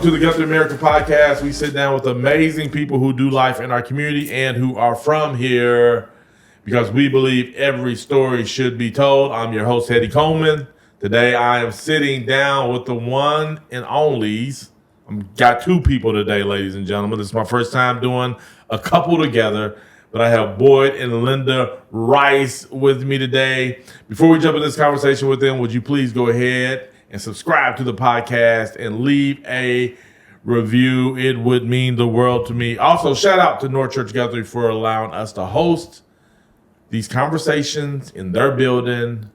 Welcome to the GuthrieAmerica podcast. We sit down with amazing people who do life in our community and who are from here because we believe every story should be told. I'm your host, Heady Coleman. Today I am sitting down with the one and onlys. I've got two people today, ladies and gentlemen. This is my first time doing a couple together, but I have Boyd and Linda Rice with me today. Before we jump into this conversation with them, would you please go ahead and subscribe to the podcast and leave a review? It would mean the world to me. Also, shout out to North Church Guthrie for allowing us to host these conversations in their building.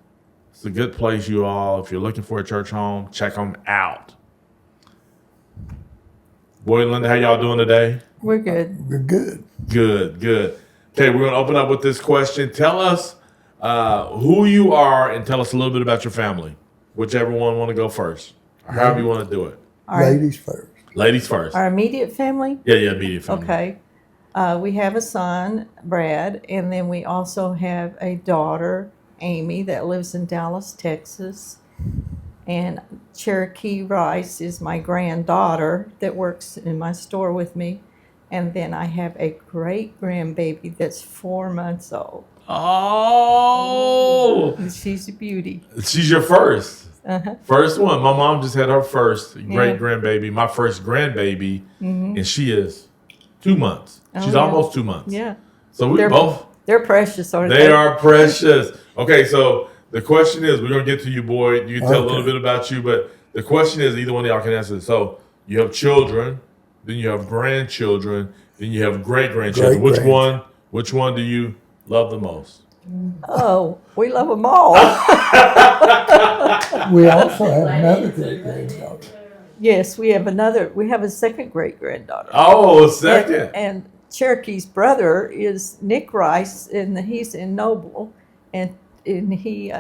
It's a good place, you all. If you're looking for a church home, check them out. Boy and Linda, how y'all doing today? We're good. We're good. Good. Okay, we're going to open up with this question. Tell us who you are and tell us a little bit about your family. Whichever one want to go first, or however you want to do it. Ladies first. Ladies first. Our immediate family? Yeah, immediate family. Okay. We have a son, Brad, and then we also have a daughter, Amy, that lives in Dallas, Texas. And Cherokee Rice is my granddaughter that works in my store with me. And then I have a great-grandbaby that's 4 months old. Oh! And she's a beauty. She's your first. Uh-huh. First one. My mom just had her first great-grandbaby, my first grandbaby, and she is 2 months. She's almost 2 months. Yeah. So we both... They're precious, aren't they? They are precious. Okay, so the question is, we're going to get to you, Boyd. You can tell a little bit about you, but the question is, either one of y'all can answer. So you have children, then you have grandchildren, then you have great-grandchildren. Which one do you love the most? Oh, we love them all. We also have another great granddaughter. Yes, we have a second great granddaughter. Oh, a second. And Cherokee's brother is Nick Rice, and he's in Noble, and he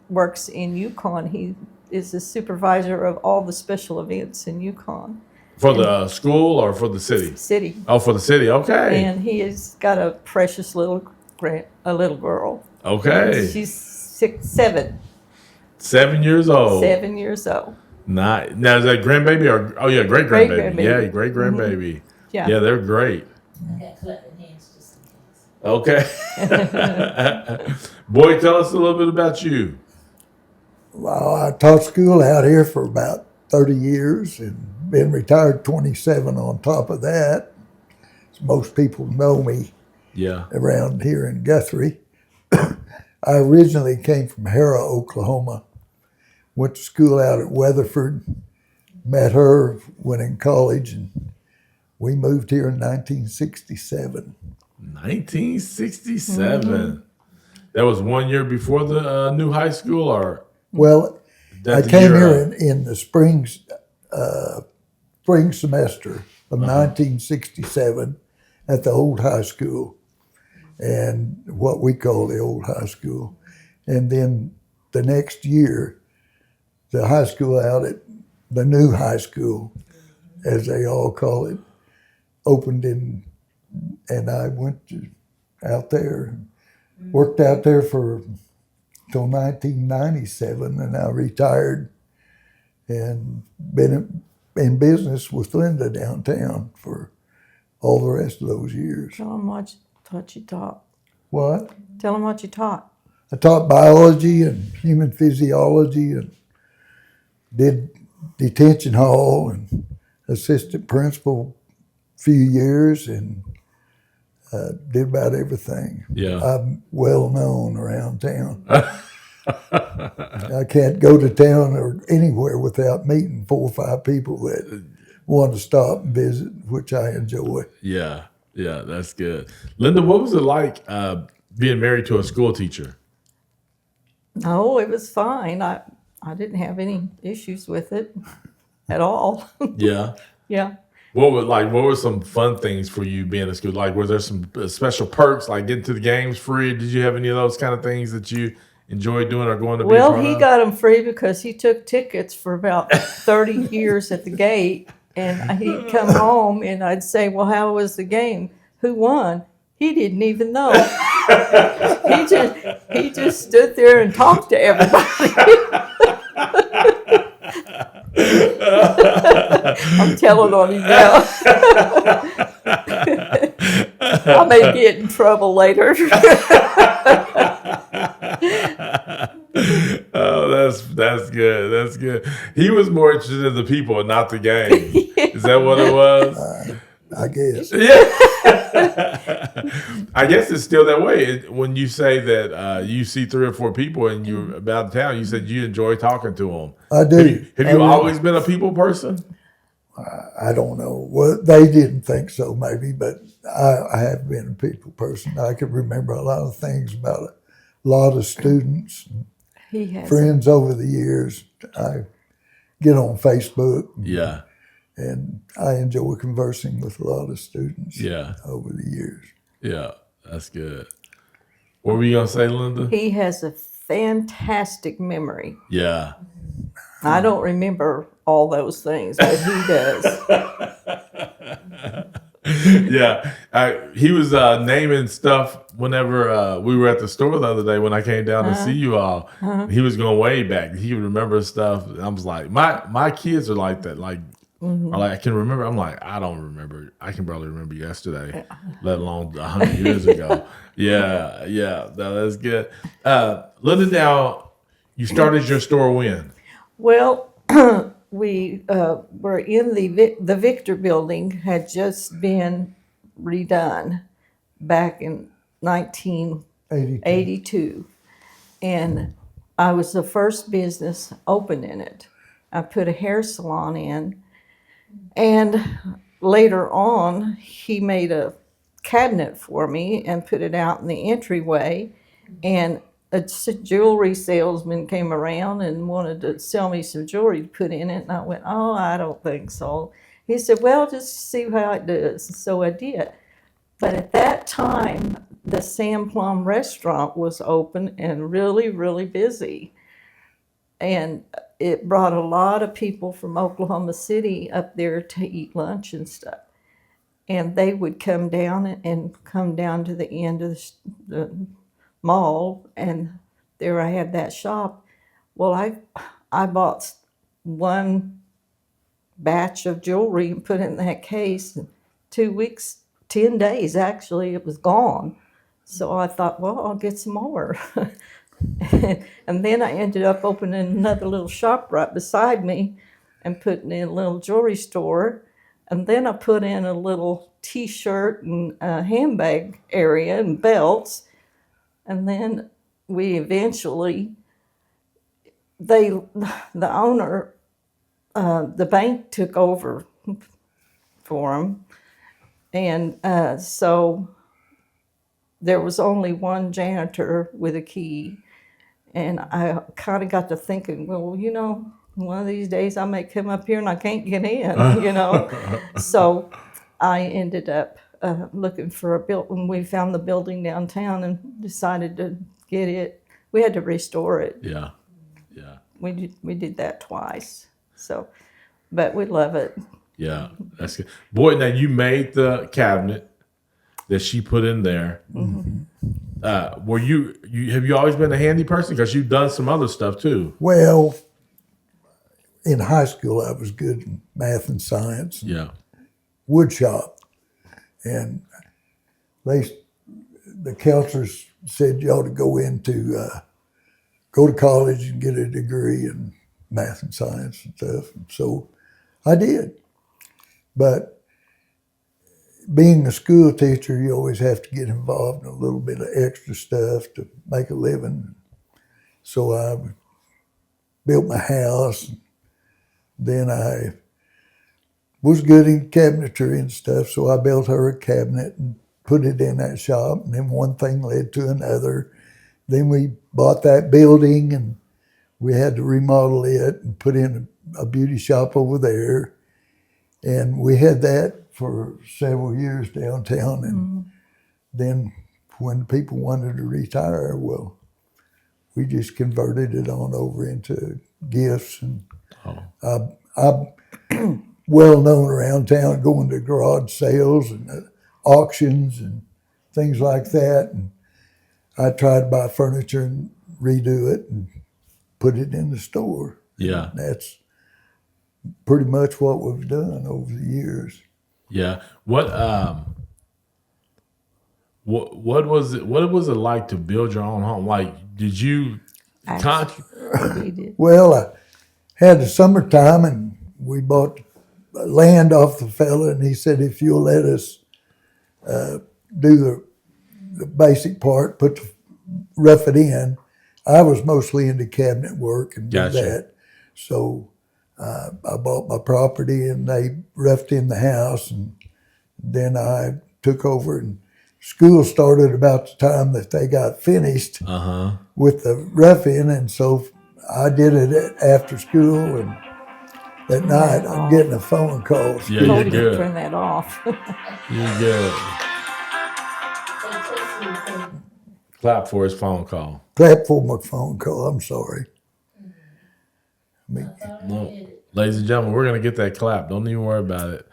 works in Yukon. He is the supervisor of all the special events in Yukon. For the school or for the city? City. Oh, for the city. Okay. And he has got a precious little girl. Okay. And she's 7. 7 years old. 7 years old. Nice. Now, is that grandbaby or, great-grandbaby? Great-grandbaby. Yeah, great-grandbaby. Yeah. Yeah, they're great. I got clapping hands just in case. Okay. Boy, tell us a little bit about you. Well, I taught school out here for about 30 years and been retired 27 on top of that. Most people know me around here in Guthrie. I originally came from Harrah, Oklahoma. Went to school out at Weatherford. Met her when in college, and we moved here in 1967. 1967. Mm-hmm. That was 1 year before the new high school, or? Well, I came here in the spring semester of 1967 at the old high school, and what we call the old high school. And then the next year, the high school out at the new high school, as they all call it, opened and I went out there, worked out there till 1997, and I retired and been in business with Linda downtown for all the rest of those years. Tell them what you taught. What? Tell them what you taught. I taught biology and human physiology and did detention hall and assistant principal a few years and did about everything. Yeah. I'm well known around town. I can't go to town or anywhere without meeting 4 or 5 people that want to stop and visit, which I enjoy. Yeah, that's good. Linda, what was it like being married to a school teacher? Oh, it was fine. I didn't have any issues with it at all. Yeah. Yeah. What were some fun things for you being at school? Like, was there some special perks, like getting to the games free? Did you have any of those kind of things that you enjoyed doing or going to be a part of? Well, he got them free because he took tickets for about 30 years at the gate. And he'd come home and I'd say, well, how was the game? Who won? He didn't even know. He just stood there and talked to everybody. I'm telling on you now. I may get in trouble later. Oh, that's good. That's good. He was more interested in the people and not the game. Is that what it was? I guess. Yeah. I guess it's still that way. When you say that you see 3 or 4 people and you're about town, you said you enjoy talking to them. I do. Have you always been a people person? I don't know. Well, they didn't think so, maybe, but I have been a people person. I can remember a lot of things about a lot of students, He has friends over the years. I get on Facebook. Yeah. And I enjoy conversing with a lot of students over the years. Yeah, that's good. What were you going to say, Linda? He has a fantastic memory. Yeah. I don't remember all those things, but he does. Yeah. He was naming stuff whenever we were at the store the other day when I came down to see you all. He was going way back. He would remember stuff. I was like, my kids are like that. Like, I can remember. I'm like, I don't remember. I can barely remember yesterday, let alone 100 years ago. Yeah. No, that's good. Linda, now, you started your store when? Well, we were in the Victor building had just been redone back in 1982. And I was the first business open in it. I put a hair salon in. And later on, he made a cabinet for me and put it out in the entryway. And a jewelry salesman came around and wanted to sell me some jewelry to put in it. And I went, oh, I don't think so. He said, well, just see how it does. So I did. But at that time, the Sam Plum restaurant was open and really, really busy. And it brought a lot of people from Oklahoma City up there to eat lunch and stuff. And they would come down to the end of the mall, and there I had that shop. Well, I bought one batch of jewelry and put it in that case. And 2 weeks, 10 days actually, it was gone. So I thought, well, I'll get some more. And then I ended up opening another little shop right beside me and putting in a little jewelry store. And then I put in a little T-shirt and handbag area and belts. And then we eventually, the owner, the bank took over for him. And so there was only one janitor with a key. And I kind of got to thinking, well, one of these days I may come up here and I can't get in, So I ended up looking for a building. We found the building downtown and decided to get it. We had to restore it. Yeah. We did that twice. So, but we love it. Yeah, that's good. Boy, now you made the cabinet that she put in there. Mm-hmm. Were you have you always been a handy person? Because you've done some other stuff too. Well, in high school, I was good in math and science. Yeah. Wood shop. And the counselors said you ought to go to college and get a degree in math and science and stuff. And so I did. But being a school teacher, you always have to get involved in a little bit of extra stuff to make a living. So I built my house. Then I was good in cabinetry and stuff, so I built her a cabinet and put it in that shop. And then one thing led to another. Then we bought that building and we had to remodel it and put in a beauty shop over there. And we had that for several years downtown. And then when people wanted to retire, well, we just converted it on over into gifts. And I'm well known around town going to garage sales and auctions and things like that. And I tried to buy furniture and redo it and put it in the store. Yeah. And pretty much what we've done over the years. Yeah. What was it? What was it like to build your own home? Like, did you? We did. Well, I had the summertime, and we bought land off the fella, and he said, if you'll let us do the basic part, rough it in. I was mostly into cabinet work and Gotcha. did that. So I bought my property, and they roughed in the house, and then I took over, and school started about the time that they got finished with the roughing, and so I did it after school, and at night I'm getting a phone call. Yeah, you're Told you to good. turn that off. You're good. Clap for his phone call. Clap for my phone call. I'm sorry. No, ladies and gentlemen, we're gonna get that clap. Don't even worry about it.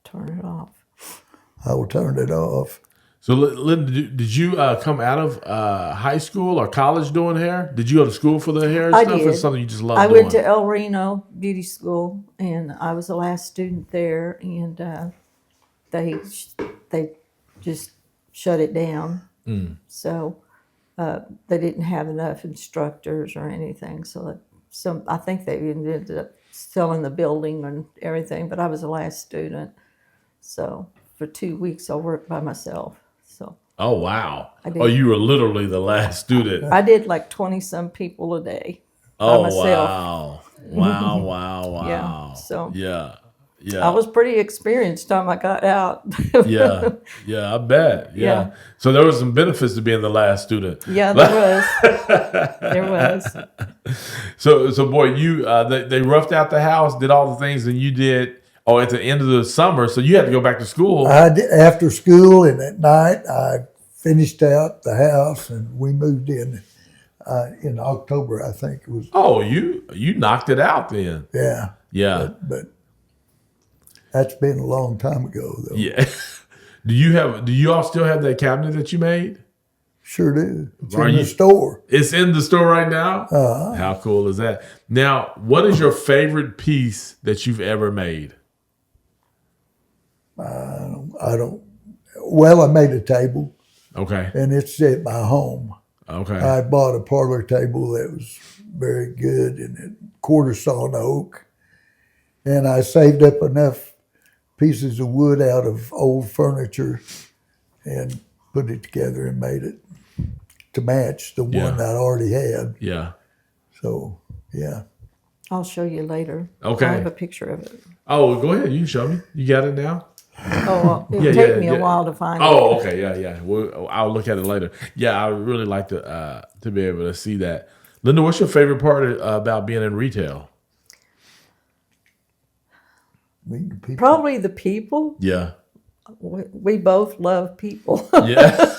Turn it off. I will turn it off. So, Linda, did you come out of high school or college doing hair? Did you go to school for the hair I stuff? Or did. something you just love I doing? went to El Reno Beauty School, and I was the last student there, and they just shut it down. So they didn't have enough instructors or anything. So I think they ended up selling the building and everything. But I was the last student, so for 2 weeks I worked by myself. So. Oh wow! I did. Oh, you were literally the last student. I did like 20-some people a day by Oh myself. wow! Yeah. So Yeah. I was pretty experienced time I got out. Yeah, I bet. Yeah. So there was some benefits to being the last student. Yeah, there was. There was. So boy, you they roughed out the house, did all the things, and you did. Oh, at the end of the summer, so you had to go back to school. I did, after school, and at night I finished out the house, and we moved in October, I think it was. Oh, you knocked it out then. Yeah. Yeah. But that's been a long time ago, though. Yeah. Do you all still have that cabinet that you made? Sure do. It's Are in you- the store. It's in the store right now? How cool is that? Now, what is your favorite piece that you've ever made? Well, I made a table, Okay. and it's at my home. Okay. I bought a parlor table that was very good, and it quarter sawn oak. And I saved up enough pieces of wood out of old furniture and put it together and made it to match the one I'd already had. Yeah. So, yeah. I'll show you later. Okay. I have a picture of it. Oh, go ahead. You can show me. You got it now? Oh, well, it'll Yeah, take me a while to find it. Oh, okay. Yeah. Well, I'll look at it later. Yeah, I would really like to be able to see that. Linda, what's your favorite part about being in retail? Meeting people. Probably the people. Yeah. We both love people. Yeah.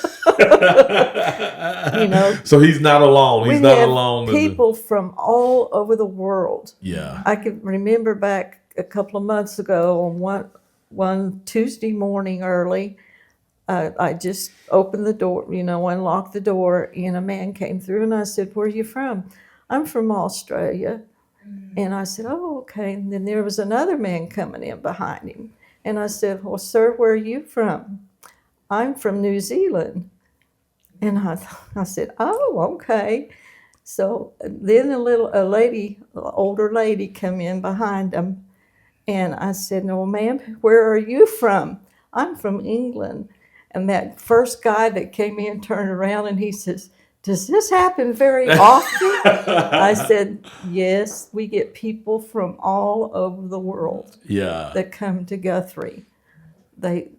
So he's not alone. He's we not have alone. people from all over the world. Yeah. I can remember back a couple of months ago on one Tuesday morning early, I just opened the door, unlocked the door, and a man came through, and I said, "Where are you from?" "I'm from Australia." And I said, "Oh, okay." And then there was another man coming in behind him. And I said, "Well, sir, where are you from?" "I'm from New Zealand." And I said, "Oh, okay." So then a older lady come in behind him. And I said, "No, ma'am, where are you from?" "I'm from England." And that first guy that came in turned around and he says, "Does this happen very often?" I said, "Yes, we get people from all over the world that come to Guthrie. They,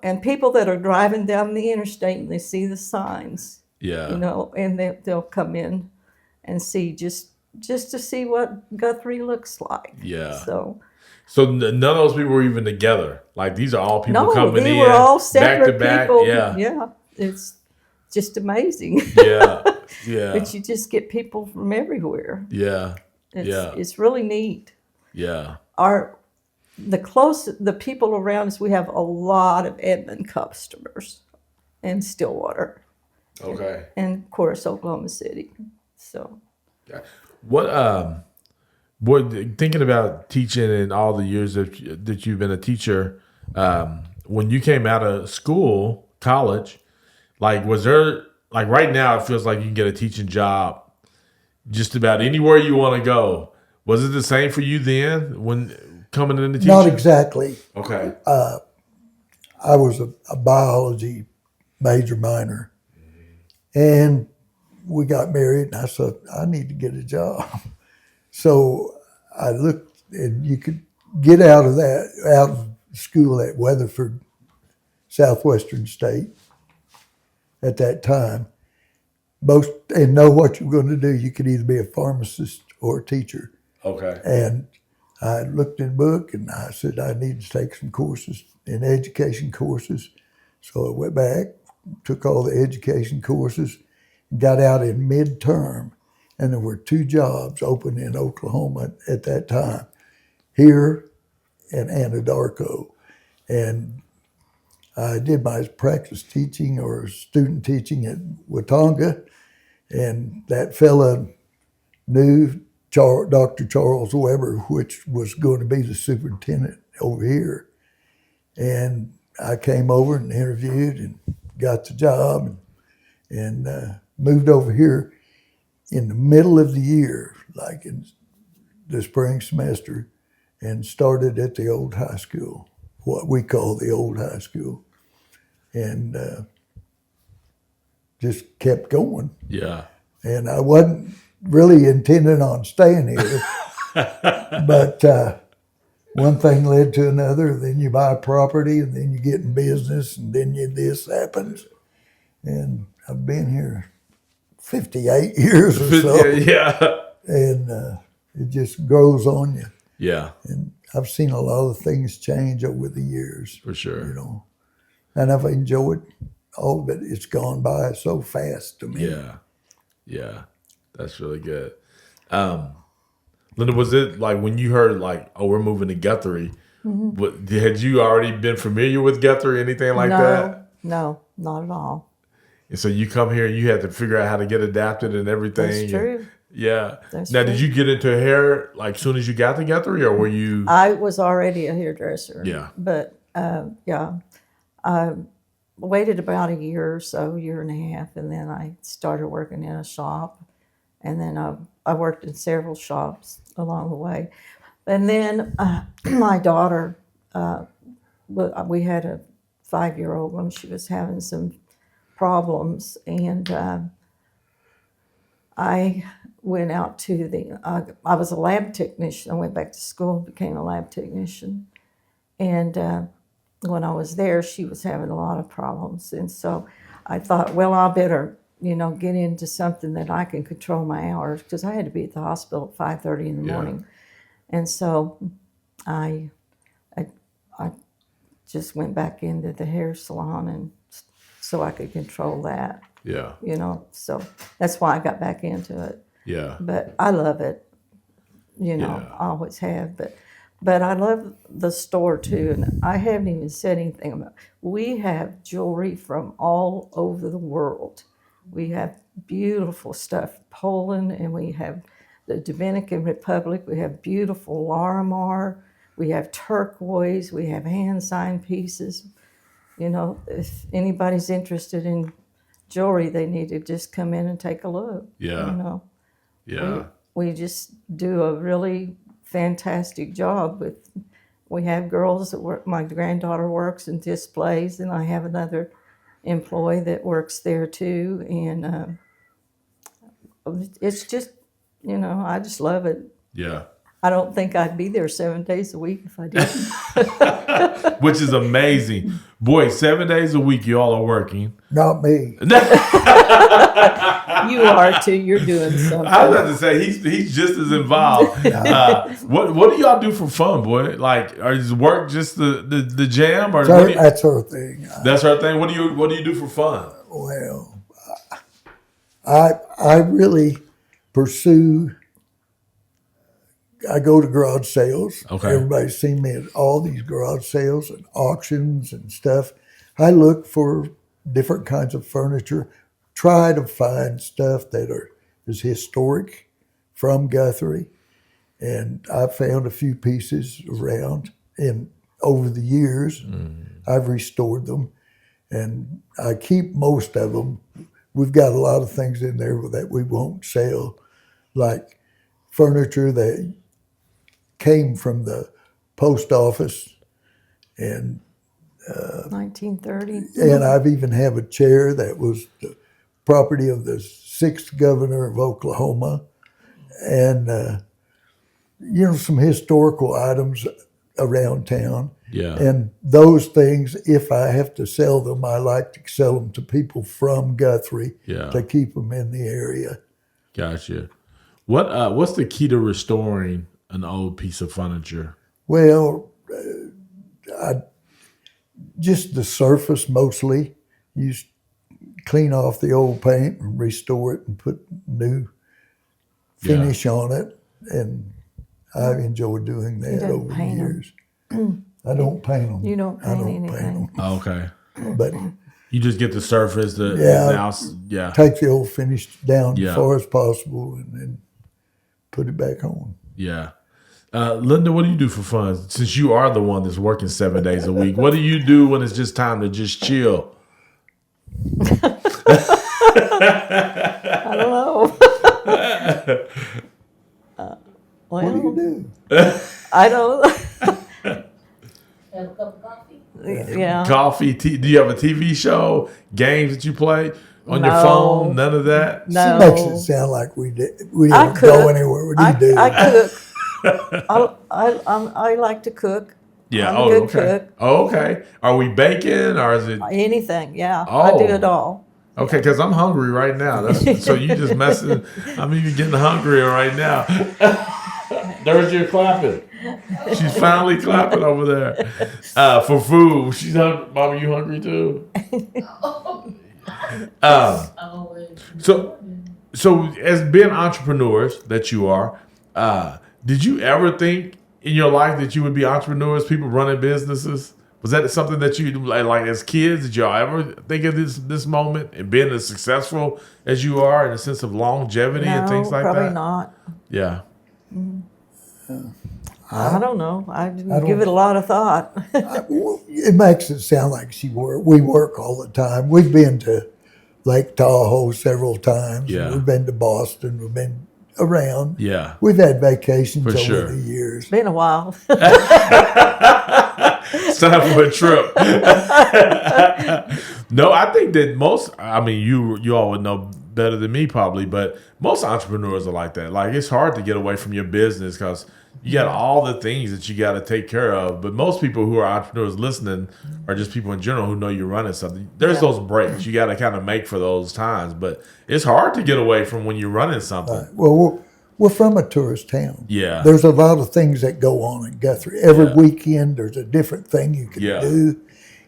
and people that are driving down the interstate and they see the signs, and they'll come in and see just to see what Guthrie looks like." Yeah. So none of those people were even together. Like these are all people no, coming they in were all back separate to back. people. Yeah. It's just amazing. Yeah. But you just get people from everywhere. Yeah. It's really neat. Yeah. The people around us, we have a lot of Edmond customers in Stillwater. Okay. And of course, Oklahoma City. So What thinking about teaching and all the years that you've been a teacher, when you came out of school, college, like was there like right now it feels like you can get a teaching job just about anywhere you want to go. Was it the same for you then when coming into teaching? Not exactly. Okay. I was a biology major minor, and we got married, and I said, I need to get a job. So I looked, and you could get out of school at Weatherford, Southwestern State at that time. And know what you were going to do. You could either be a pharmacist or a teacher. Okay. And I looked in the book, and I said, I need to take some courses in education courses. So I went back, took all the education courses, got out in midterm, and there were 2 jobs open in Oklahoma at that time, here and Anadarko. And I did my practice teaching or student teaching at Watonga, and that fella knew Dr. Charles Weber, which was going to be the superintendent over here. And I came over and interviewed and got the job and moved over here in the middle of the year, like in the spring semester, and started at the old high school, what we call the old high school. And just kept going. Yeah. And I wasn't really intending on staying here. But one thing led to another. Then you buy property, and then you get in business, and then this happens. And I've been here 58 years or so. Yeah. And it just grows on you. Yeah. And I've seen a lot of things change over the years. For sure. You know, and I've enjoyed all of it. It's gone by so fast to me. Yeah. Yeah. That's really good. Linda, was it like when you heard like, oh, we're moving to Guthrie, had you already been familiar with Guthrie, anything like that? No, not at all. And so you come here and you had to figure out how to get adapted and everything. That's true. Yeah. That's now, true. did you get into hair like soon as you got to Guthrie, or were you? I was already a hairdresser. Yeah. But I waited about a year or so, year and a half, and then I started working in a shop. And then I worked in several shops along the way. And then my daughter, we had a 5-year-old when she was having some problems. And I went out to I was a lab technician. I went back to school, became a lab technician. And when I was there, she was having a lot of problems. And so I thought, well, I better get into something that I can control my hours, because I had to be at the hospital at 5:30 in the morning. And so I just went back into the hair salon, and so I could control that. Yeah. So that's why I got back into it. Yeah. But I love it. I always have. But I love the store too, and I haven't even said anything about it. We have jewelry from all over the world. We have beautiful stuff, Poland, and we have the Dominican Republic. We have beautiful Larimar. We have turquoise. We have hand signed pieces. If anybody's interested in jewelry, they need to just come in and take a look. Yeah. Yeah. We just do a really fantastic job with. We have girls that work. My granddaughter works in displays, and I have another employee that works there too, and it's just I just love it. Yeah. I don't think I'd be there 7 days a week if I didn't. Which is amazing. Boy, 7 days a week you all are working. Not me. You are too. You're doing something. I was about to say he's just as involved. What do y'all do for fun, boy? Like, is work just the jam, or That's her thing. That's her thing. What do you do for fun? Well, I really pursue. I go to garage sales. Okay. Everybody's seen me at all these garage sales and auctions and stuff. I look for different kinds of furniture, try to find stuff that is historic from Guthrie. And I found a few pieces around, and over the years, I've restored them. And I keep most of them. We've got a lot of things in there that we won't sell, like furniture that came from the post office, and 1930. and I've even have a chair that was the property of the 6th governor of Oklahoma, and some historical items around town. Yeah. And those things, if I have to sell them, I like to sell them to people from Guthrie to keep them in the area. Gotcha. What's the key to restoring an old piece of furniture? Well, just the surface mostly. You clean off the old paint and restore it and put new finish on it. And I enjoy doing that over the years. I don't paint them. You don't paint anything. Okay. But You just get the surface, the house. Yeah. take the old finish down Yeah. as far as possible and then put it back on. Yeah. Linda, what do you do for fun? Since you are the one that's working 7 days a week, what do you do when it's just time to just chill? I don't know. What do you do? I don't. Have a cup of coffee? Yeah. Coffee, do you have a TV show, games that you play on your No. phone? None of that? No. She makes it sound like we I don't cook. go anywhere. What do you do? I cook. I like to cook. Yeah. I'm a Oh, good okay. cook. Oh, okay. Are we baking or is it? Anything, yeah. I do Oh. it all. Okay, because I'm hungry right now. So you just messing. I'm even getting hungrier right now. There's your clapping. She's finally clapping over there for food. She's hungry. Mama, you hungry too? Always. So as being entrepreneurs that you are, did you ever think in your life that you would be entrepreneurs, people running businesses? Was that something that you like as kids? Did y'all ever think of this moment and being as successful as you are in a sense of longevity and things like probably that? not. Yeah. I don't know. I didn't give it a lot of thought. It makes it sound like we work all the time. We've been to Lake Tahoe several times. Yeah. We've been to Boston. We've been around. Yeah. We've had vacations For over sure. the years. Been a while. It's time for a trip. No, I think that you all would know better than me probably, but most entrepreneurs are like that. Like it's hard to get away from your business because you got all the things that you got to take care of. But most people who are entrepreneurs listening are just people in general who know you're running something. There's those breaks you got to kind of make for those times, but it's hard to get away from when you're running something. Well, we're from a tourist town. Yeah. There's a lot of things that go on in Guthrie. Every weekend there's a different thing you can do.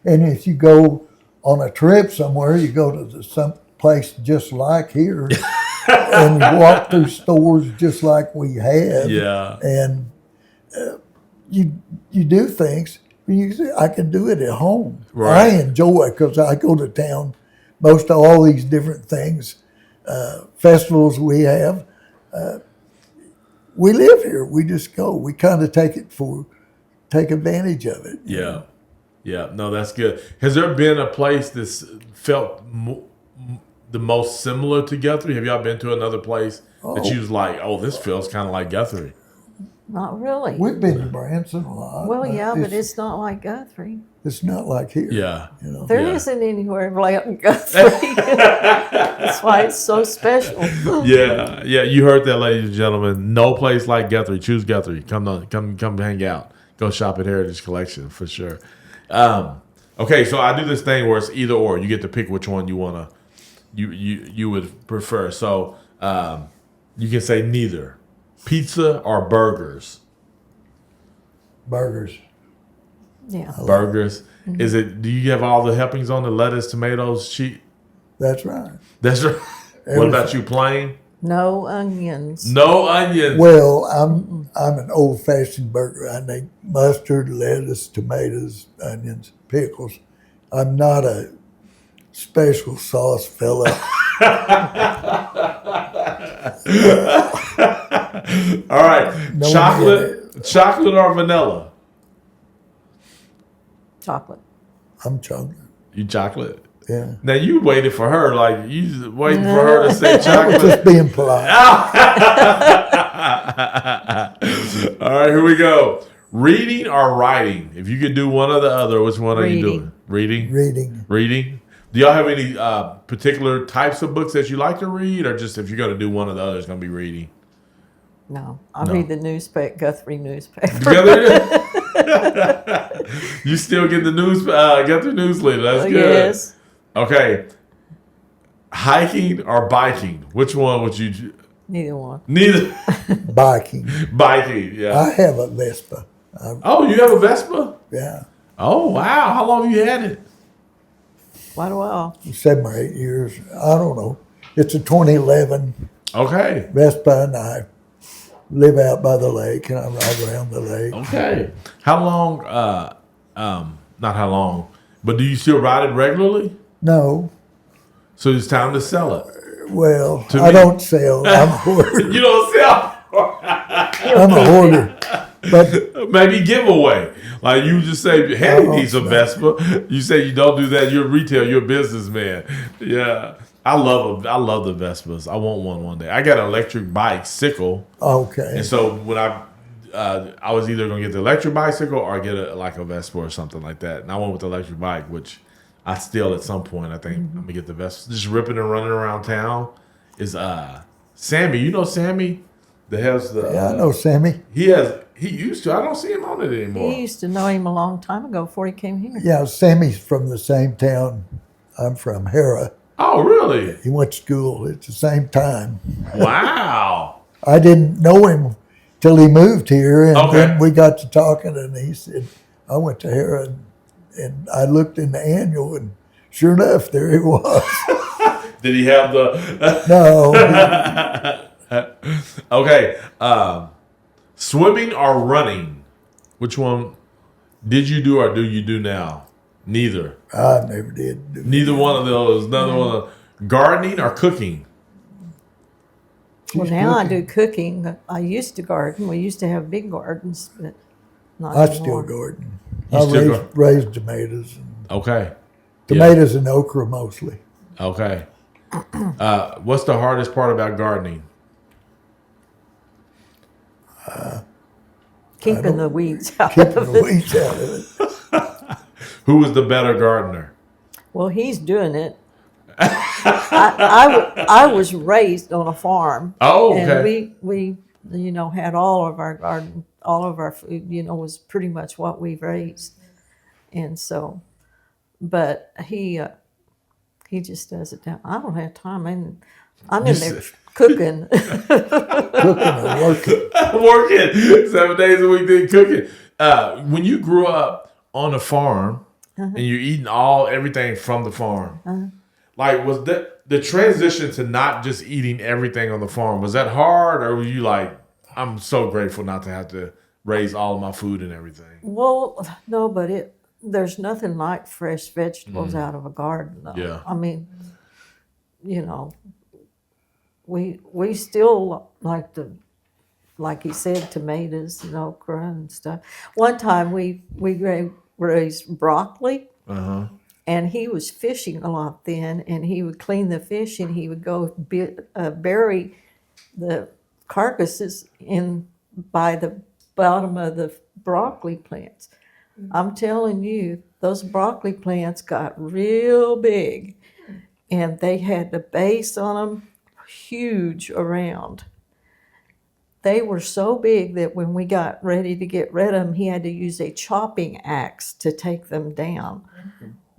And if you go on a trip somewhere, you go to some place just like here and you walk through stores just like we have. Yeah. And you do things. You say, I can do it at home. Right. I enjoy it because I go to town, most of all these different things, festivals we have. We live here. We just go. We kind of take advantage of it. Yeah. Yeah. No, that's good. Has there been a place that's felt the most similar to Guthrie? Have y'all been to another place that you was like, oh, this feels kind of like Guthrie? Not really. We've been to Branson a lot. Well, yeah, but it's not like Guthrie. It's not like here. Yeah. You know. There not anywhere like Guthrie. That's why it's so special. Yeah. Yeah. You heard that, ladies and gentlemen. No place like Guthrie. Choose Guthrie. Come hang out. Go shop at Heritage Collection for sure. Okay, so I do this thing where it's either or. You get to pick which one you wanna you would prefer. So you can say neither. Pizza or burgers? Burgers. Yeah. Burgers. Is it? Do you have all the helpings on the lettuce, tomatoes, cheese? That's right. That's right. What about you, plain? No onions. No onions. Well, I'm an old-fashioned burger. I need mustard, lettuce, tomatoes, onions, pickles. I'm not a special sauce fella. All right. No Chocolate or vanilla? Chocolate. I'm chocolate. You chocolate. Yeah. Now you waited for her, like you waiting for her to say chocolate. Just being polite. All right, here we go. Reading or writing? If you could do one or the other, which one are you doing? Reading. Reading. Do y'all have any particular types of books that you like to read, or just if you're going to do one or the other, it's going to be reading? No, I read the newspaper, Guthrie newspaper. You still get the Guthrie newsletter. That's good. Yes. Okay. Hiking or biking? Which one would you? Neither one. Neither. Biking. Biking. Yeah. I have a Vespa. Oh, you have a Vespa? Yeah. Oh, wow. How long have you had it? Quite a while. 7 or 8 years. I don't know. It's a 2011 Okay. Vespa, and I live out by the lake, and I ride around the lake. Okay. How long? Not how long, but do you still ride it regularly? No. So it's time to sell it. Well, To I me. don't sell. I'm a hoarder. You don't sell. I'm a hoarder. But Maybe giveaway. Like you just say, Heady Oh, needs a no. Vespa. You say you don't do that. You're retail. You're a businessman. Yeah. I love the Vespas. I want one day. I got an electric bicycle. okay. And so when I was either gonna get the electric bicycle or get a Vespa or something like that. And I went with the electric bike, which I still at some point I think I'm gonna get the Vespa. Just ripping and running around town is Sammy. You know Sammy that has the Yeah, I know Sammy. he used to. I don't see him on it anymore. He used to know him a long time ago before he came here. Yeah, Sammy's from the same town I'm from, Hera. Oh really? He went to school at the same time. Wow. I didn't know him till he moved here, and Okay. then we got to talking, and he said, I went to Hera, and I looked in the annual, and sure enough, there he was. Did he have the No, Okay. Swimming or running? Which one did you do or do you do now? Neither. I never did. do Neither one of those. Another one. Gardening or cooking? Well, She's now I cooking. do cooking. I used to garden. We used to have big gardens, but not I anymore. still garden. You I still raised tomatoes. Okay. Tomatoes and okra mostly. Okay. What's the hardest part about gardening? Keeping the weeds out Keeping of the it. weeds out of it. Who was the better gardener? Well, he's doing it. I was raised on a farm. Oh, And okay. we had all of our garden, all of our food, was pretty much what we raised. And so, but he just does it now. I don't have time. I'm in there cooking. Cooking and working. Working 7 days a week, then cooking. When you grew up on a farm and you're eating everything from the farm, like was the transition to not just eating everything on the farm, was that hard, or were you like, I'm so grateful not to have to raise all of my food and everything? Well, no, but there's nothing like fresh vegetables out of a garden, though. Yeah. I mean, we still like he said, tomatoes and okra and stuff. One time we raised broccoli, and he was fishing a lot then, and he would clean the fish, and he would go bury the carcasses by the bottom of the broccoli plants. I'm telling you, those broccoli plants got real big, and they had the base on them huge around. They were so big that when we got ready to get rid of them, he had to use a chopping axe to take them down.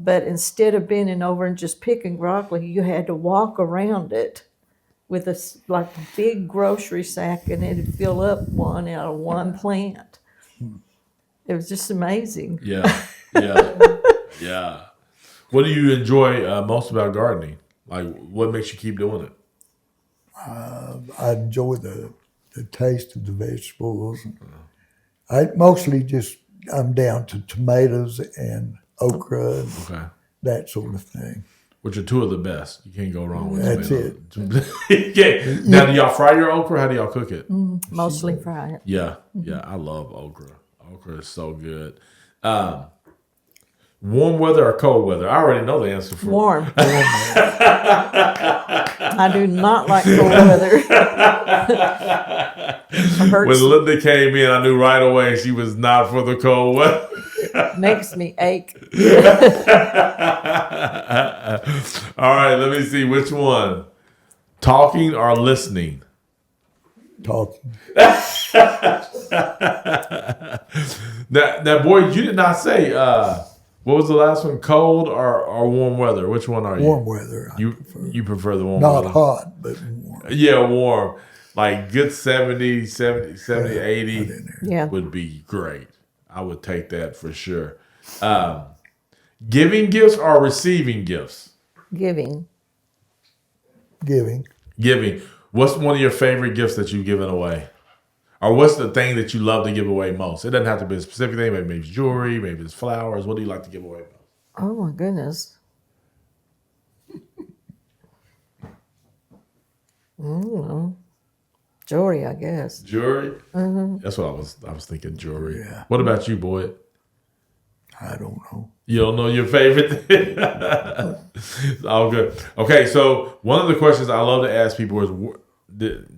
But instead of bending over and just picking broccoli, you had to walk around it with a big grocery sack, and it'd fill up one out of one plant. It was just amazing. Yeah. Yeah. What do you enjoy most about gardening? Like, what makes you keep doing it? I enjoy the taste of the vegetables. I'm down to tomatoes and okra and Okay. that sort of thing. which are two of the best. You can't go wrong with That's it. Yeah. Now, do y'all fry your okra? How do y'all cook it? Mostly fry it. Yeah, I love okra. Okra is so good. Warm weather or cold weather? I already know the answer for Warm. I do not like cold weather. When Linda came in, I knew right away she was not for the cold weather. Makes me ache. All right, let me see which one. Talking or listening? Talking. Now, boy, you did not say. What was the last one? Cold or warm weather? Which one are you? Warm weather. You prefer the warm Not weather? hot, but warm. Yeah, warm. Like good 70, 80 Yeah. would be great. I would take that for sure. Giving gifts or receiving gifts? Giving. Giving. Giving. What's one of your favorite gifts that you've given away? Or what's the thing that you love to give away most? It doesn't have to be a specific thing. Maybe it's jewelry. Maybe it's flowers. What do you like to give away most? Oh my goodness. I don't know. Jewelry, I guess. Jewelry? That's what I was thinking, jewelry. Yeah. What about you, Boyd? I don't know. You don't know your favorite thing? It's all good. Okay, so one of the questions I love to ask people is,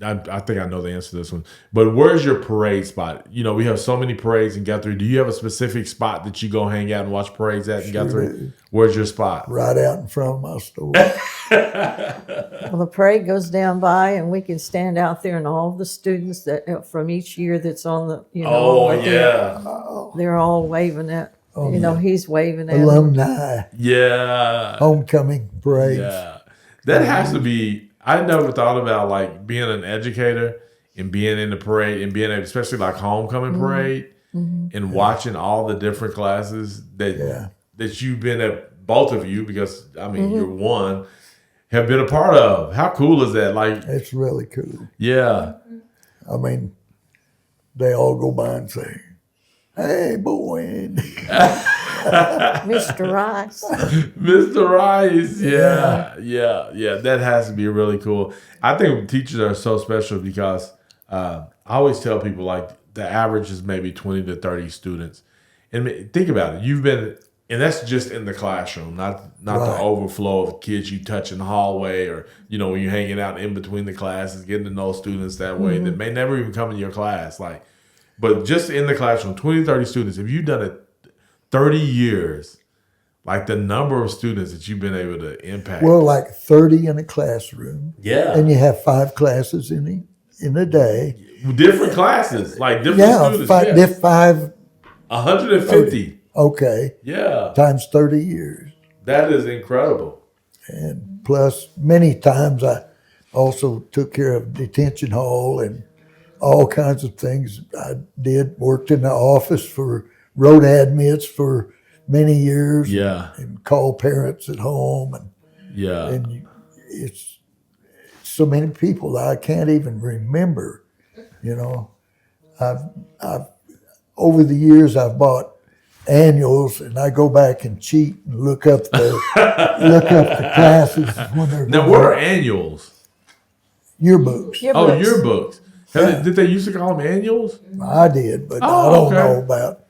I think I know the answer to this one, but where's your parade spot? You know, we have so many parades in Guthrie. Do you have a specific spot that you go hang out and watch parades at in Guthrie? do. Where's your spot? Right out in front of my store. Well, the parade goes down by, and we can stand out there, and all the students that from each year that's on the, Oh, on the yeah. they're all waving at. He's waving at them. Alumni Yeah. homecoming parades. Yeah. That has to be, I never thought about like being an educator and being in the parade and being, especially like homecoming parade and watching all the different classes that you've been at, both of you, because I mean, you're one, have been a part of. How cool is that? Like, It's really cool. yeah. I mean, they all go by and say, "Hey, Boyd." Mr. Rice. Mr. Rice, yeah. That has to be really cool. I think teachers are so special because I always tell people like the average is maybe 20 to 30 students. And think about it. You've been, and that's just in the classroom, not the overflow of kids you touch in the hallway or, when you're hanging out in between the classes, getting to know students that way that may never even come in your class. But just in the classroom, 20, 30 students, if you've done it 30 years, like the number of students that you've been able to impact. Well, like 30 in a classroom. Yeah. And you have 5 classes in a day. Different classes, like different students. Five. 150. Okay. Yeah. Times 30 years. That is incredible. And plus, many times I also took care of detention hall and all kinds of things. I worked in the office for road admits for many years. Yeah. And called parents at home. And it's so many people that I can't even remember. I've over the years I've bought annuals, and I go back and cheat and look up the classes when they're Now, what are annuals? yearbooks. Oh, yearbooks. Did they used to call them annuals? I did, but I don't know about.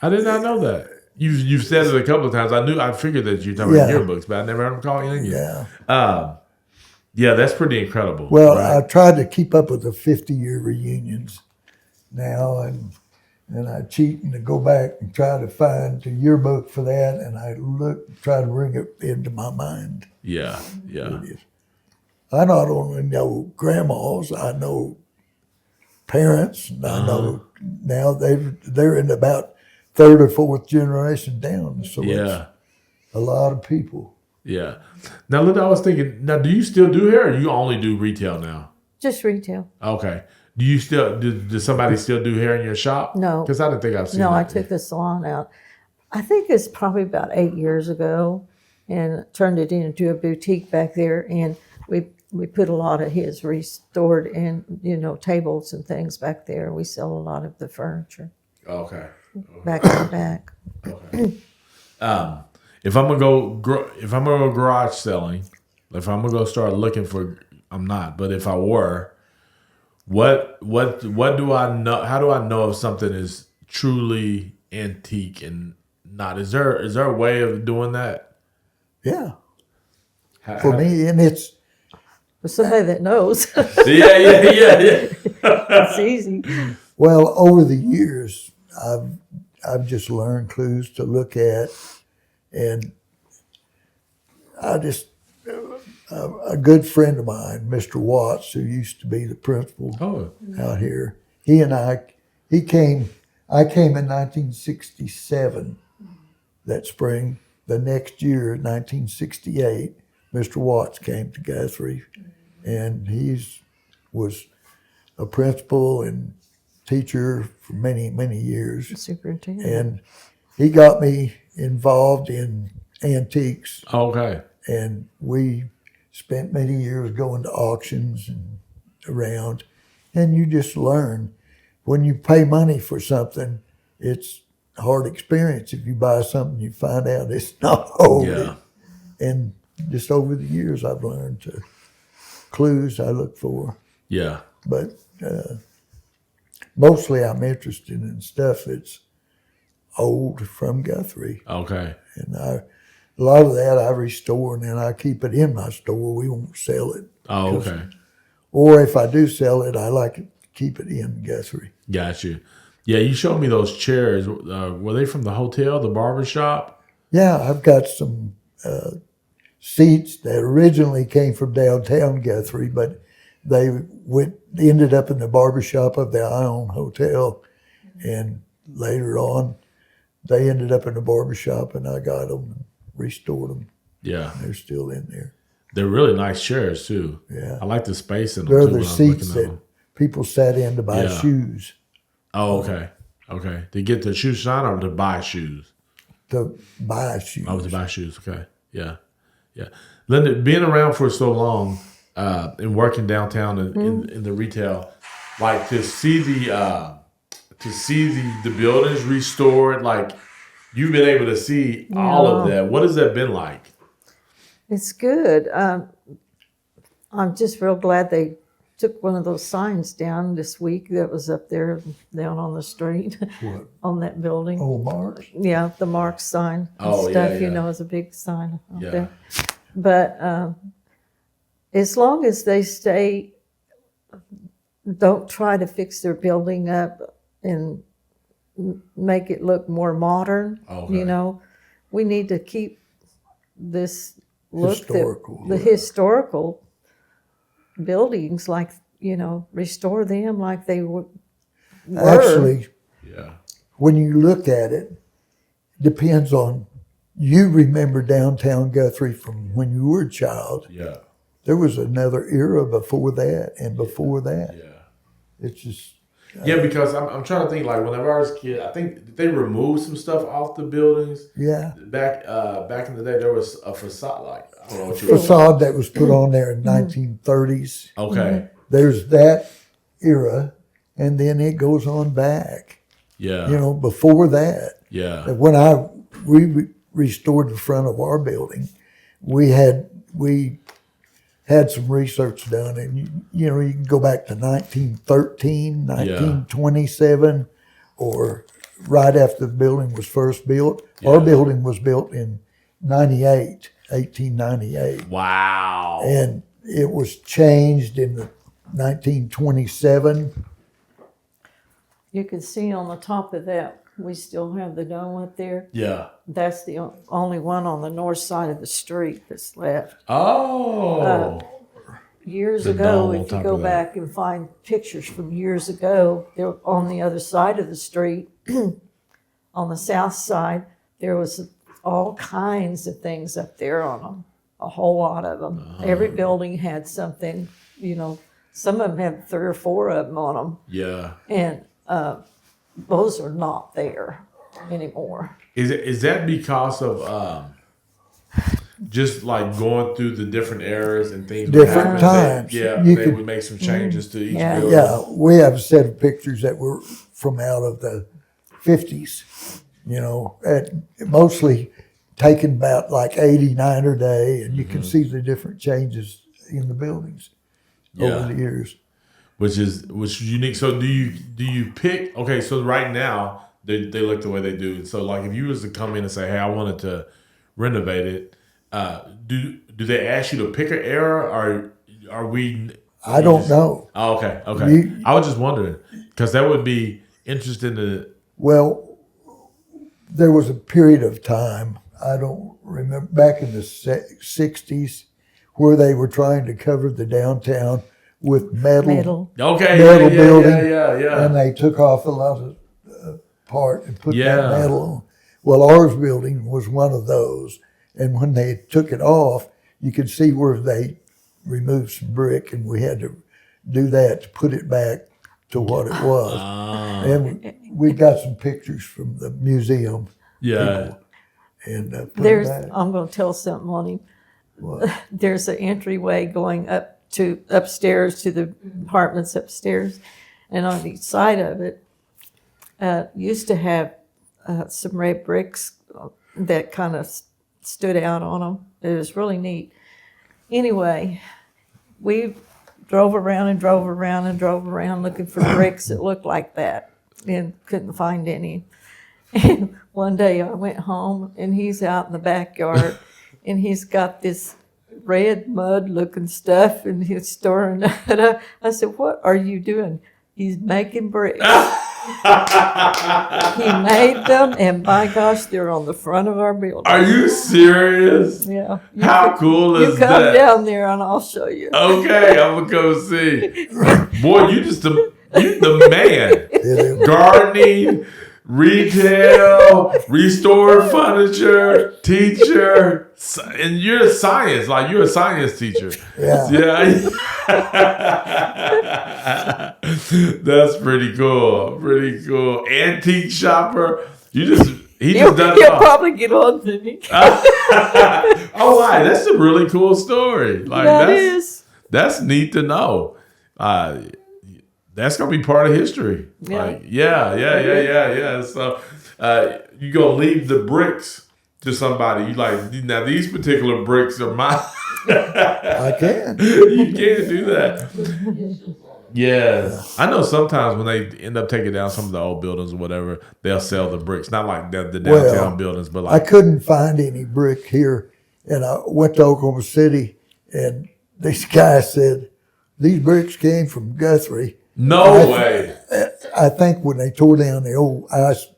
I did not know that. You've said it a couple of times. I figured that you were talking about yearbooks, but I never heard them call annuals. Yeah. Yeah, that's pretty incredible. Well, right? I tried to keep up with the 50-year reunions now, and I cheat and go back and try to find the yearbook for that, and I try to bring it into my mind. Yeah. I not only know grandmas, I know parents, and I know now they're in about 3rd or 4th generation down, so it's a lot of people. Yeah. Now, Linda, I was thinking, do you still do hair, or you only do retail now? Just retail. Okay. Do you still, does somebody still do hair in your shop? No. Because I didn't think I've seen No, that. I took the salon out. I think it's probably about 8 years ago, and turned it into a boutique back there, and we put a lot of his restored and tables and things back there. We sell a lot of the furniture Okay. back in the back. Okay. if I'm gonna go garage selling, if I'm gonna go start looking for, I'm not, but if I were, what do I know? How do I know if something is truly antique and not? Is there a way of doing that? Yeah. For me, and it's For somebody that knows, yeah. it's easy. well over the years, I've just learned clues to look at, and I just a good friend of mine, Mr. Watts, who used to be the principal out here. I came in 1967. That spring, the next year, 1968, Mr. Watts came to Guthrie, and was a principal and teacher for many, many years. Superintendent. And he got me involved in antiques, Okay. and we spent many years going to auctions and around. And you just learn. When you pay money for something, it's a hard experience. If you buy something, you find out it's not old. Yeah. And just over the years, I've learned clues I look for. Yeah. But mostly I'm interested in stuff that's old from Guthrie. Okay. And a lot of that I restore, and then I keep it in my store. We won't sell it. Oh, okay. Or if I do sell it, I like to keep it in Guthrie. Got you. Yeah, you showed me those chairs. Were they from the hotel, the barber shop? Yeah, I've got some seats that originally came from downtown Guthrie, but they ended up in the barber shop of the Ion Hotel, and later on, they ended up in the barber shop, and I got them and restored them. Yeah. They're still in there. They're really nice chairs, too. Yeah. I like the space in them, They're too. the when I was seats looking at that them. people sat in to buy Yeah. shoes. Oh, okay. Okay. To get the shoe shine or to buy shoes? To buy shoes. Oh, to buy shoes. Okay. Yeah. Yeah. Linda, being around for so long and working downtown in the retail, like to see the buildings restored, like you've been able to see all of that. What has that been like? It's good. I'm just real glad they took one of those signs down this week that was up there down on the street What? on that building. Oh, Mark. Yeah, the Mark sign and Oh, stuff, yeah, you yeah. know, is a big sign out Yeah. there. But as long as they don't try to fix their building up and make it look more modern, Okay. you know, we need to keep this look Historical, the yeah. historical buildings, like, you know, restore them like they were. Actually, Yeah. when you look at it, depends on, you remember downtown Guthrie from when you were a child. Yeah. There was another era before that and before that. Yeah. It's just, Yeah, because I'm trying to think, like, whenever I was a kid, I think did they removed some stuff off the buildings. yeah. Back in the day, there was a facade, like, I don't know what you would Facade that was put on there in 1930s. Okay. There's that era, and then it goes on back. Yeah. You know, before that, Yeah. when we restored the front of our building, we had some research done, and you know, you can go back to 1913, 1927, or right after the building was first built. Our building was built in 1898, Wow. and it was changed in 1927. You can see on the top of that, we still have the dome up there. Yeah. That's the only one on the north side of the street that's left. Oh. Years The ago, dome on if you top go of that. back and find pictures from years ago, they're on the other side of the street, on the south side, there was all kinds of things up there on them, a whole lot of them. Every building had something, you know, some of them had 3 or 4 of them on them, Yeah. and those are not there anymore. Is that because of just like going through the different eras and things? would Different happen, times. Yeah, You they could- would make some changes to each Yeah. building. Yeah, we have a set of pictures that were from out of the 50s, you know, mostly taking about like 89 a day, and you can see the different changes in the buildings over the years. Which is unique. So do you pick? Okay, so right now they look the way they do. So like if you was to come in and say, hey, I wanted to renovate it, do they ask you to pick an era, or are we? I don't know. Oh, okay. I was just wondering because that would be interesting to. Well, there was a period of time, I don't remember, back in the 60s, where they were trying to cover the downtown with metal building, and they took off a lot of part and put that metal on. Well, ours building was one of those, and when they took it off, you could see where they removed some brick, and we had to do that to put it back to what it was. And we got some pictures from the museum. Yeah. And I'm going to tell something on him. What? There's an entryway going upstairs to the apartments upstairs, and on each side of it used to have some red bricks that kind of stood out on them. It was really neat. Anyway, we drove around looking for bricks that looked like that and couldn't find any. And one day I went home and he's out in the backyard and he's got this red mud looking stuff and he's storing it up. I said, what are you doing? He's making bricks. He made them, and my gosh, they're on the front of our building. Are you serious? Yeah. How cool is that? You come down there and I'll show you. Okay, I'm gonna go see. Boy, you the man. Gardening, retail, restored furniture, teacher, and you're a science. Like you're a science teacher. Yeah. That's pretty cool. Pretty cool. Antique shopper. He just does it He'll all. probably get on to me. Oh, wow. That's a really cool story. Like that's neat to know. That's gonna be part of history. Yeah. Like, yeah. So you gonna leave the bricks to somebody. You like now these particular bricks are mine. I can. You can't do that. Yeah. I know sometimes when they end up taking down some of the old buildings or whatever, they'll sell the bricks. Not like the downtown buildings, but like I couldn't find any brick here, and I went to Oklahoma City, and this guy said, these bricks came from Guthrie. No way. I think when they tore down the old ice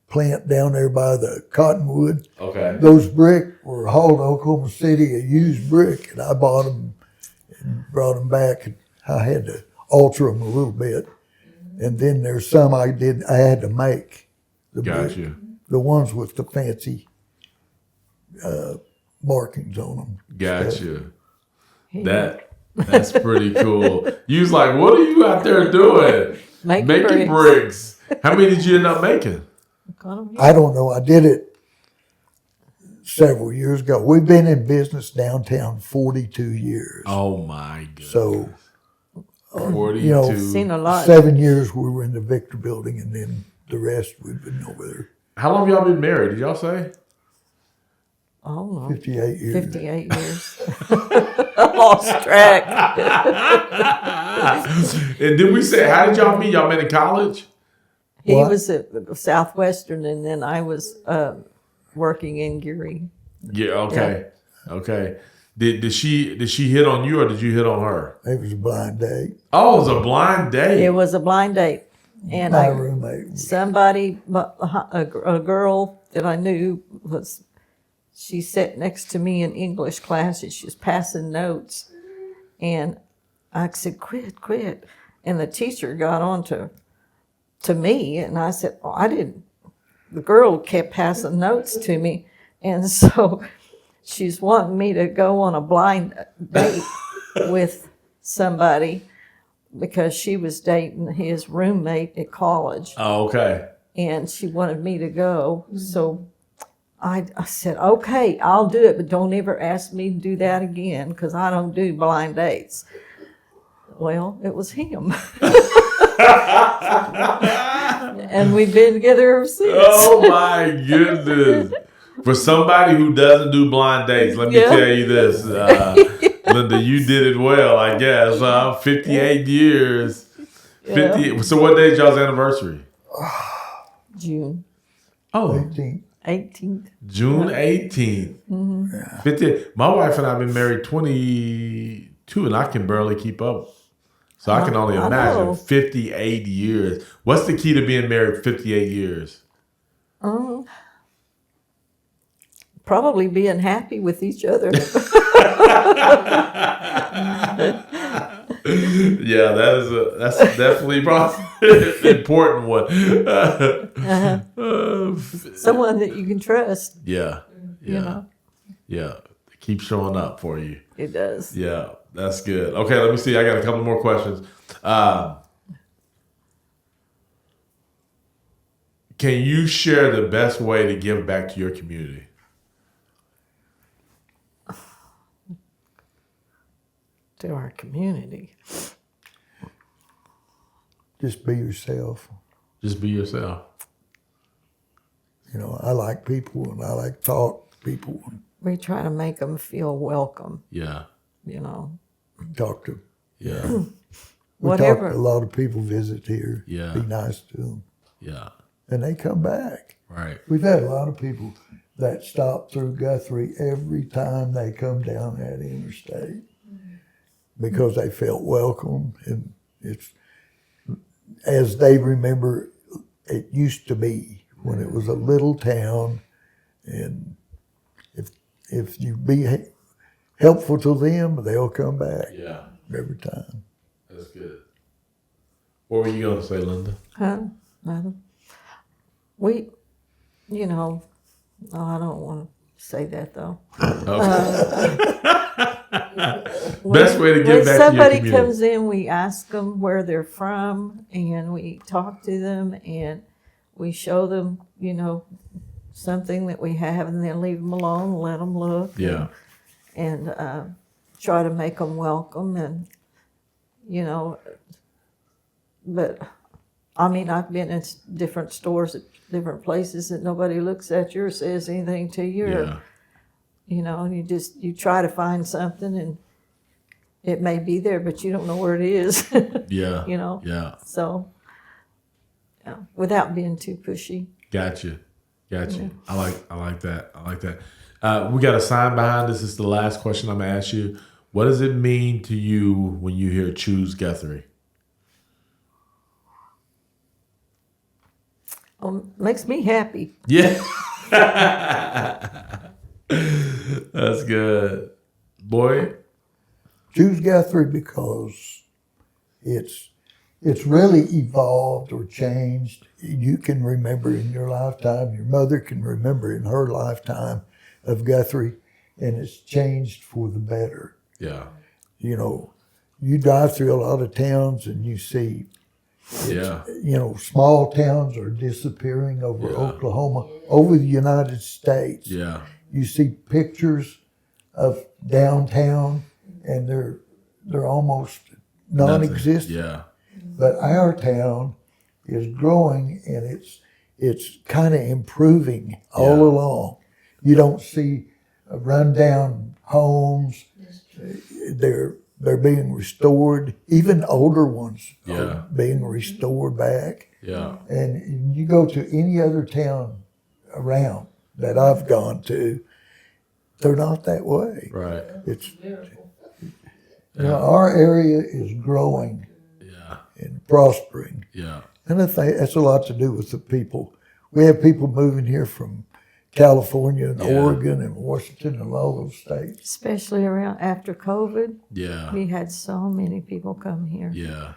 plant down there by the Cottonwood, those brick were hauled to Oklahoma City, a used brick, and I bought them and brought them back. And I had to alter them a little bit, and then there's some I had to make. Gotcha. The ones with the fancy markings on them. Gotcha. That's pretty cool. You was like, what are you out there doing? Making bricks. How many did you end up making? I don't know. I did it several years ago. We've been in business downtown 42 years. Oh my goodness. So, 42. Seen a lot. 7 years we were in the Victor building, and then the rest we've been over there. How long have y'all been married? Did y'all say? Oh, 58 years. 58 years. I lost track. And did we say, how did y'all meet? Y'all met in college? He was at Southwestern, and then I was working in Geary. Yeah. Okay. Yeah. Okay. Did she hit on you, or did you hit on her? It was a blind date. Oh, it was a blind date. It was a blind date, and My roommate. Somebody, a girl that I knew she sat next to me in English class, and she was passing notes, and I said, "Quit!" And the teacher got on to me, and I said, "Oh, I didn't." The girl kept passing notes to me, and so she's wanting me to go on a blind date with somebody because she was dating his roommate at college. Oh, okay. And she wanted me to go, so I said, okay, I'll do it, but don't ever ask me to do that again because I don't do blind dates. Well, it was him. And we've been together ever since. Oh my goodness. For somebody who doesn't do blind dates, let me Yeah. tell you this, Linda, you did it well, I guess. 58 years. 50. So what day is y'all's anniversary? June Oh, 18. 18th. June 18th. 50. My wife and I have been married 22, and I can barely keep up. So I can only I imagine know. 58 years. What's the key to being married 58 years? Probably being happy with each other. Yeah, that's definitely probably an important one. Someone that you can trust. Yeah, You know, yeah. Keep showing up for you. it does. Yeah, that's good. Okay, let me see. I got a couple more questions. Can you share the best way to give back to your community? To our community. Just be yourself. Just be yourself. You know, I like people and I like to talk to people and We try to make them feel welcome, Yeah, you know. talk to. yeah, We Whatever. talk, a lot of people visit here. Yeah. Be nice to them. yeah. And they come back. Right. We've had a lot of people that stop through Guthrie every time they come down that interstate because they felt welcome, and it's as they remember it used to be when it was a little town, and if you be helpful to them, they'll come back Yeah, every time. that's good. What were you going to say, Linda? Huh? Nothing. We, you know, I don't want to say that though. Best way to give When back to your somebody community. comes in, we ask them where they're from, and we talk to them, and we show them, you know, something that we have, and then leave them alone, let them look, Yeah, and try to make them welcome, and you know. But I mean, I've been in different stores at different places that nobody looks at you or says anything to you, yeah, or, you know, you try to find something, and it may be there, but you don't know where it is. yeah. You know? Yeah, So, yeah, without being too pushy. gotcha. I like that. We got a sign behind us. This is the last question I'm going to ask you. What does it mean to you when you hear Choose Guthrie? Makes me happy. Yeah. That's good. Boy, Choose Guthrie because it's really evolved or changed. You can remember in your lifetime, your mother can remember in her lifetime of Guthrie, and it's changed for the better. yeah, You know, you drive through a lot of towns and you see, yeah, you know, small towns are disappearing over Yeah. Oklahoma, over the United States. yeah, You see pictures of downtown and they're almost non-existent. yeah, But our town is growing and it's kind of improving all Yeah. along. You don't see rundown homes. They're being restored. Even older ones Yeah. are being restored back. yeah, And you go to any other town around that I've gone to, they're not that way. right, It's you know, our area is growing yeah, and prospering. yeah, And I think that's a lot to do with the people. We have people moving here from California and Yeah. Oregon and Washington and all those states. Especially around after COVID. yeah, We had so many people come here. yeah,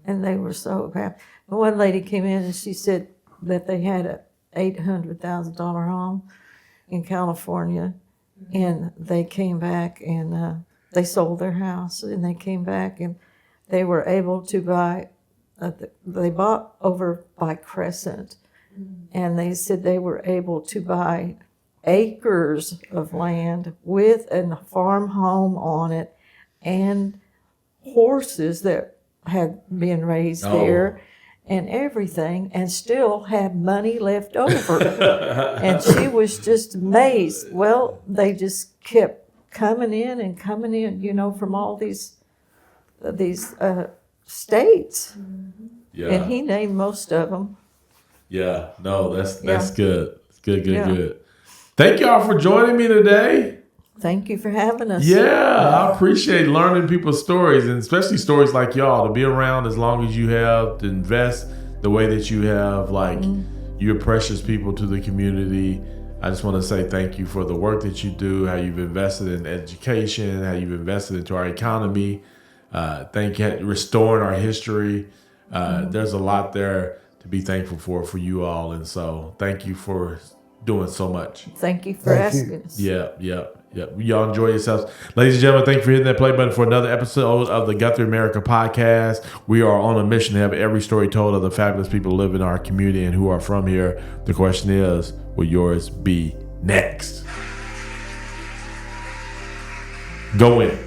And they were so happy. One lady came in and she said that they had a $800,000 home in California, and they came back and they sold their house, and they came back and they were able to buy. They bought over by Crescent, and they said they were able to buy acres of land with a farm home on it, and horses that had been raised Oh. there, and everything, and still have money left over. And she was just amazed. Well, they just kept coming in, from all these states. Yeah. And he named most of them. Yeah. No, that's Yeah. good. Good. Yeah. Good. Thank y'all for joining me today. Thank you for having us. Yeah, I appreciate learning people's stories, and especially stories like y'all, to be around as long as you have, to invest the way that you have. Like, you're precious people to the community. I just want to say thank you for the work that you do, how you've invested in education, how you've invested into our economy. Thank you, restoring our history. There's a lot there to be thankful for you all, and so thank you for doing so much. Thank you for Thank you. asking us. Yeah. Y'all enjoy yourselves. Ladies and gentlemen, thank you for hitting that play button for another episode of the Guthrie America podcast. We are on a mission to have every story told of the fabulous people who live in our community and who are from here. The question is, will yours be next? Go in.